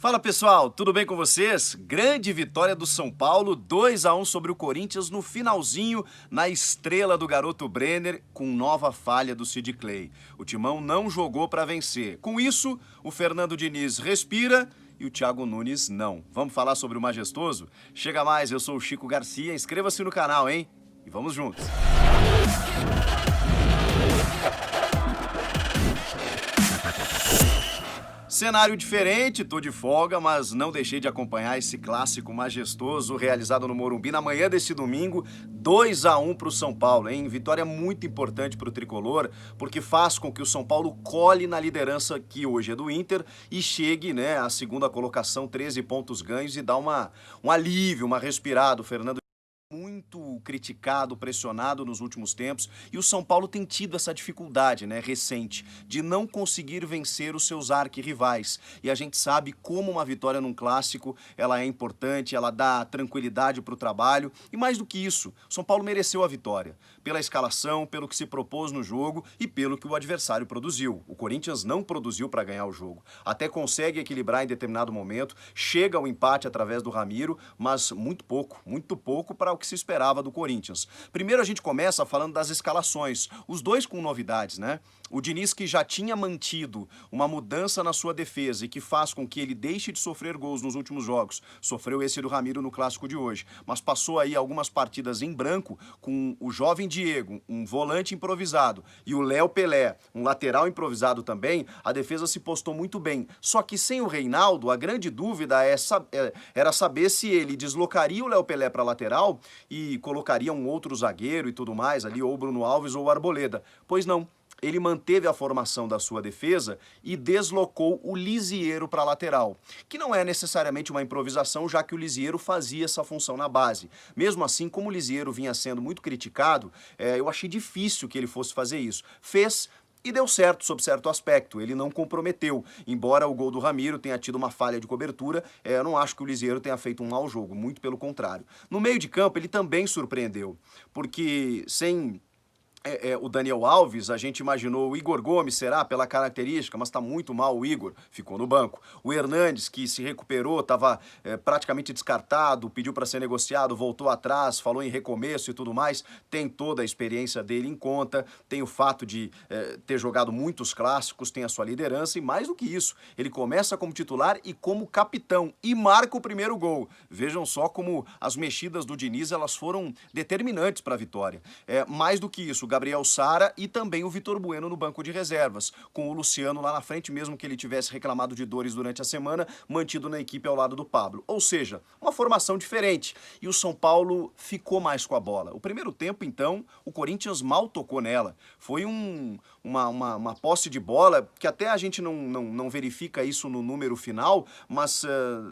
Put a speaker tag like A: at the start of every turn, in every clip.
A: Fala pessoal, tudo bem com vocês? Grande vitória do São Paulo, 2-1 sobre o Corinthians no finalzinho, na estrela do garoto Brenner, com nova falha do Sid Clay. O Timão não jogou para vencer. Com isso, o Fernando Diniz respira e o Thiago Nunes não. Vamos falar sobre o majestoso? Chega mais, eu sou o Chico Garcia, inscreva-se no canal, hein? E vamos juntos! Cenário diferente, tô de folga, mas não deixei de acompanhar esse clássico majestoso realizado no Morumbi na manhã desse domingo, 2-1 para o São Paulo, hein? Vitória muito importante para o Tricolor, porque faz com que o São Paulo cole na liderança que hoje é do Inter e chegue, né, à segunda colocação, 13 pontos ganhos e dá um alívio, uma respirada. O Fernando muito criticado, pressionado nos últimos tempos, e o São Paulo tem tido essa dificuldade, né, recente, de não conseguir vencer os seus arquirrivais. E a gente sabe como uma vitória num clássico, ela é importante, ela dá tranquilidade para o trabalho, e mais do que isso, o São Paulo mereceu a vitória, pela escalação, pelo que se propôs no jogo e pelo que o adversário produziu. O Corinthians não produziu para ganhar o jogo, até consegue equilibrar em determinado momento, chega ao empate através do Ramiro, mas muito pouco para o que se esperava do Corinthians. Primeiro a gente começa falando das escalações, os dois com novidades, né? O Diniz, que já tinha mantido uma mudança na sua defesa e que faz com que ele deixe de sofrer gols nos últimos jogos, sofreu esse do Ramiro no clássico de hoje, mas passou aí algumas partidas em branco com o jovem Diego, um volante improvisado, e o Léo Pelé, um lateral improvisado também. A defesa se postou muito bem, só que sem o Reinaldo, a grande dúvida era saber se ele deslocaria o Léo Pelé para a lateral e colocaria um outro zagueiro e tudo mais ali, ou o Bruno Alves ou o Arboleda. Pois não, ele manteve a formação da sua defesa e deslocou o Lisieiro para a lateral, que não é necessariamente uma improvisação, já que o Lisieiro fazia essa função na base. Mesmo assim, como o Lisieiro vinha sendo muito criticado, eu achei difícil que ele fosse fazer isso. Fez e deu certo, sob certo aspecto, ele não comprometeu. Embora o gol do Ramiro tenha tido uma falha de cobertura, eu não acho que o Lisieiro tenha feito um mau jogo, muito pelo contrário. No meio de campo, ele também surpreendeu, porque sem o Daniel Alves, a gente imaginou o Igor Gomes, será, pela característica, mas tá muito mal o Igor, ficou no banco. O Hernandes, que se recuperou, estava praticamente descartado, pediu para ser negociado, voltou atrás, falou em recomeço e tudo mais, tem toda a experiência dele em conta, tem o fato de ter jogado muitos clássicos, tem a sua liderança e mais do que isso, ele começa como titular e como capitão e marca o primeiro gol. Vejam só como as mexidas do Diniz, elas foram determinantes para a vitória. Mais do que isso, Gabriel Sara e também o Vitor Bueno no banco de reservas, com o Luciano lá na frente, mesmo que ele tivesse reclamado de dores durante a semana, mantido na equipe ao lado do Pablo. Ou seja, uma formação diferente. E o São Paulo ficou mais com a bola. O primeiro tempo, então, o Corinthians mal tocou nela. Foi uma posse de bola que até a gente não verifica isso no número final, mas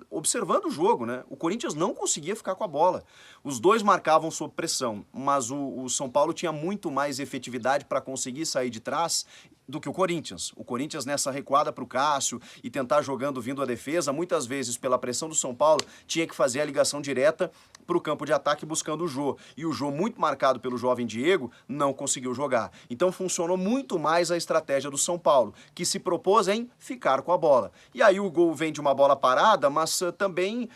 A: observando o jogo, né? O Corinthians não conseguia ficar com a bola. Os dois marcavam sob pressão, mas o São Paulo tinha muito mais efetividade para conseguir sair de trás do que o Corinthians. O Corinthians nessa recuada para o Cássio e tentar jogando vindo a defesa, muitas vezes pela pressão do São Paulo, tinha que fazer a ligação direta para o campo de ataque buscando o Jô. E o Jô, muito marcado pelo jovem Diego, não conseguiu jogar. Então funcionou muito mais a estratégia do São Paulo, que se propôs em ficar com a bola. E aí o gol vem de uma bola parada, mas também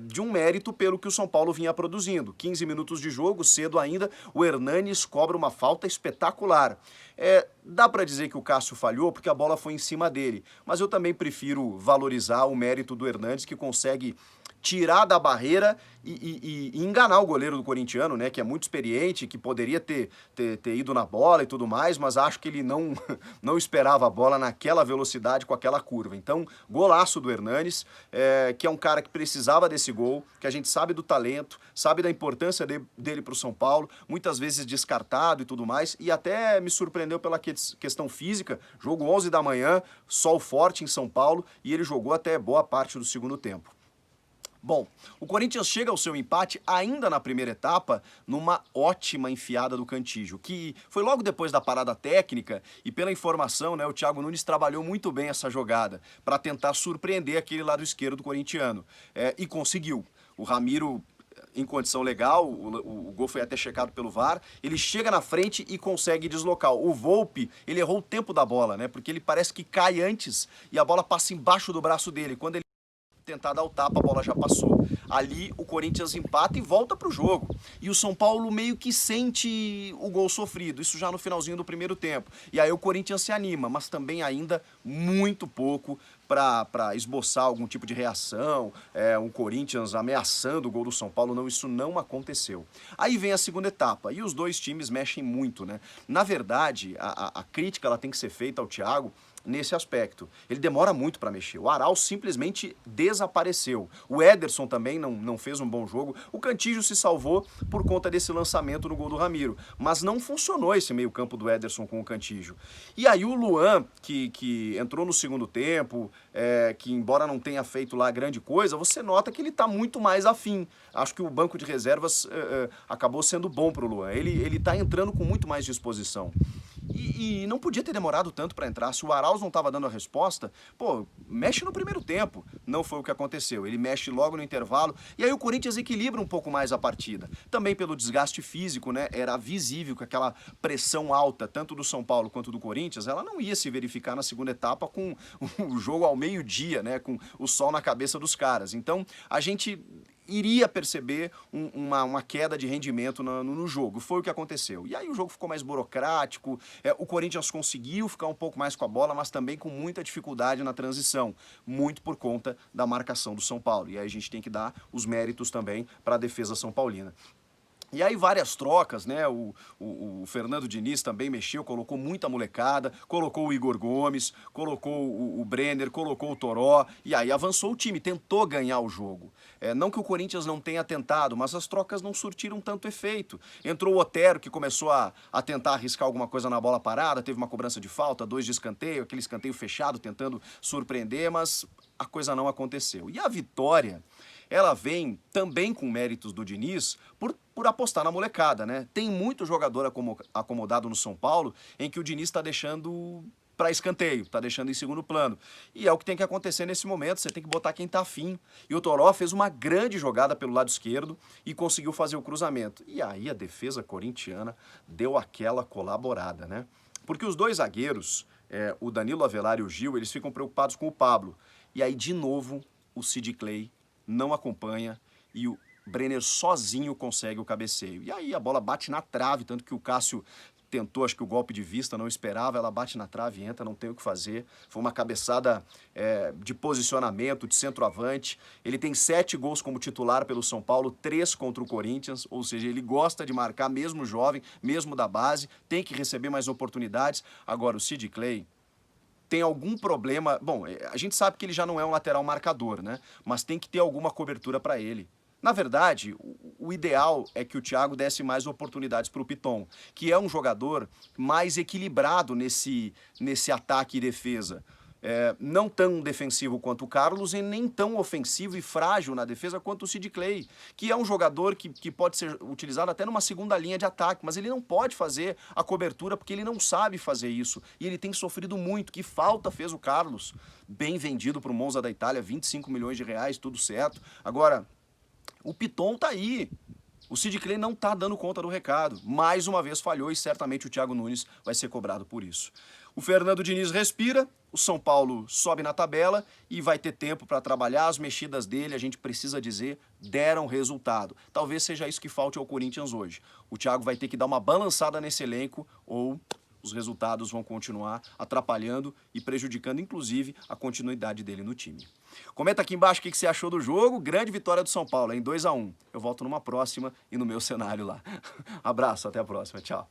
A: de um mérito pelo que o São Paulo vinha produzindo. 15 minutos de jogo, cedo ainda, o Hernanes cobra uma falta espetacular. Dá para dizer que o Cássio falhou porque a bola foi em cima dele, mas eu também prefiro valorizar o mérito do Hernandes, que consegue tirar da barreira e enganar o goleiro do corintiano, né, que é muito experiente, que poderia ter ido na bola e tudo mais, mas acho que ele não esperava a bola naquela velocidade, com aquela curva. Então, golaço do Hernanes, que é um cara que precisava desse gol, que a gente sabe do talento, sabe da importância dele para o São Paulo, muitas vezes descartado e tudo mais, e até me surpreendeu pela questão física. Jogo 11 da manhã, sol forte em São Paulo, e ele jogou até boa parte do segundo tempo. Bom, o Corinthians chega ao seu empate ainda na primeira etapa numa ótima enfiada do Cantillo, que foi logo depois da parada técnica e pela informação, né, o Thiago Nunes trabalhou muito bem essa jogada para tentar surpreender aquele lado esquerdo do corintiano e conseguiu. O Ramiro em condição legal, o gol foi até checado pelo VAR, ele chega na frente e consegue deslocar. O Volpi, ele errou o tempo da bola, né, porque ele parece que cai antes e a bola passa embaixo do braço dele. Quando ele tentar dar o tapa, a bola já passou. Ali o Corinthians empata e volta pro jogo. E o São Paulo meio que sente o gol sofrido, isso já no finalzinho do primeiro tempo. E aí o Corinthians se anima, mas também ainda muito pouco para esboçar algum tipo de reação, um Corinthians ameaçando o gol do São Paulo. Não, isso não aconteceu. Aí vem a segunda etapa e os dois times mexem muito, né? Na verdade, a crítica ela tem que ser feita ao Thiago nesse aspecto. Ele demora muito para mexer. O Arauz simplesmente desapareceu. O Ederson também não fez um bom jogo. O Cantillo se salvou por conta desse lançamento no gol do Ramiro. Mas não funcionou esse meio campo do Ederson com o Cantillo. E aí o Luan, que entrou no segundo tempo, que embora não tenha feito lá grande coisa, você nota que ele está muito mais afim. Acho que o banco de reservas acabou sendo bom para o Luan. Ele está entrando com muito mais disposição. E não podia ter demorado tanto para entrar. Se o Arauz não estava dando a resposta, pô, mexe no primeiro tempo. Não foi o que aconteceu. Ele mexe logo no intervalo e aí o Corinthians equilibra um pouco mais a partida. Também pelo desgaste físico, né? Era visível que aquela pressão alta, tanto do São Paulo quanto do Corinthians, ela não ia se verificar na segunda etapa com o jogo ao meio-dia, né? Com o sol na cabeça dos caras. Então, a gente iria perceber uma queda de rendimento no jogo. Foi o que aconteceu. E aí o jogo ficou mais burocrático, o Corinthians conseguiu ficar um pouco mais com a bola, mas também com muita dificuldade na transição, muito por conta da marcação do São Paulo. E aí a gente tem que dar os méritos também para a defesa são paulina. E aí várias trocas, né? O Fernando Diniz também mexeu, colocou muita molecada, colocou o Igor Gomes, colocou o Brenner, colocou o Toró, e aí avançou o time, tentou ganhar o jogo. Não que o Corinthians não tenha tentado, mas as trocas não surtiram tanto efeito. Entrou o Otero, que começou a tentar arriscar alguma coisa na bola parada, teve uma cobrança de falta, 2 de escanteio, aquele escanteio fechado, tentando surpreender, mas a coisa não aconteceu. E a vitória, ela vem também com méritos do Diniz por apostar na molecada, né? Tem muito jogador acomodado no São Paulo em que o Diniz está deixando para escanteio, está deixando em segundo plano. E é o que tem que acontecer nesse momento, você tem que botar quem tá afim. E o Toró fez uma grande jogada pelo lado esquerdo e conseguiu fazer o cruzamento. E aí a defesa corintiana deu aquela colaborada, né? Porque os dois zagueiros, o Danilo Avelar e o Gil, eles ficam preocupados com o Pablo. E aí, de novo, o Sid Clay não acompanha e o Brenner sozinho consegue o cabeceio. E aí a bola bate na trave, tanto que o Cássio tentou, acho que o golpe de vista, não esperava, ela bate na trave e entra, não tem o que fazer. Foi uma cabeçada de posicionamento, de centroavante. Ele tem 7 gols como titular pelo São Paulo, 3 contra o Corinthians, ou seja, ele gosta de marcar, mesmo jovem, mesmo da base, tem que receber mais oportunidades. Agora, o Sid Clay tem algum problema. Bom, a gente sabe que ele já não é um lateral marcador, né? Mas tem que ter alguma cobertura para ele. Na verdade, o ideal é que o Thiago desse mais oportunidades para o Piton, que é um jogador mais equilibrado nesse ataque e defesa. Não tão defensivo quanto o Carlos e nem tão ofensivo e frágil na defesa quanto o Sid Clay, que é um jogador que pode ser utilizado até numa segunda linha de ataque, mas ele não pode fazer a cobertura porque ele não sabe fazer isso e ele tem sofrido muito. Que falta fez o Carlos, bem vendido para o Monza da Itália, 25 milhões de reais, tudo certo. Agora, o Piton tá aí. O Sid Clay não tá dando conta do recado. Mais uma vez falhou e certamente o Thiago Nunes vai ser cobrado por isso. O Fernando Diniz respira, o São Paulo sobe na tabela e vai ter tempo para trabalhar. As mexidas dele, a gente precisa dizer, deram resultado. Talvez seja isso que falte ao Corinthians hoje. O Thiago vai ter que dar uma balançada nesse elenco ou os resultados vão continuar atrapalhando e prejudicando, inclusive, a continuidade dele no time. Comenta aqui embaixo o que você achou do jogo. Grande vitória do São Paulo, em 2-1. Eu volto numa próxima e no meu cenário lá. Abraço, até a próxima. Tchau.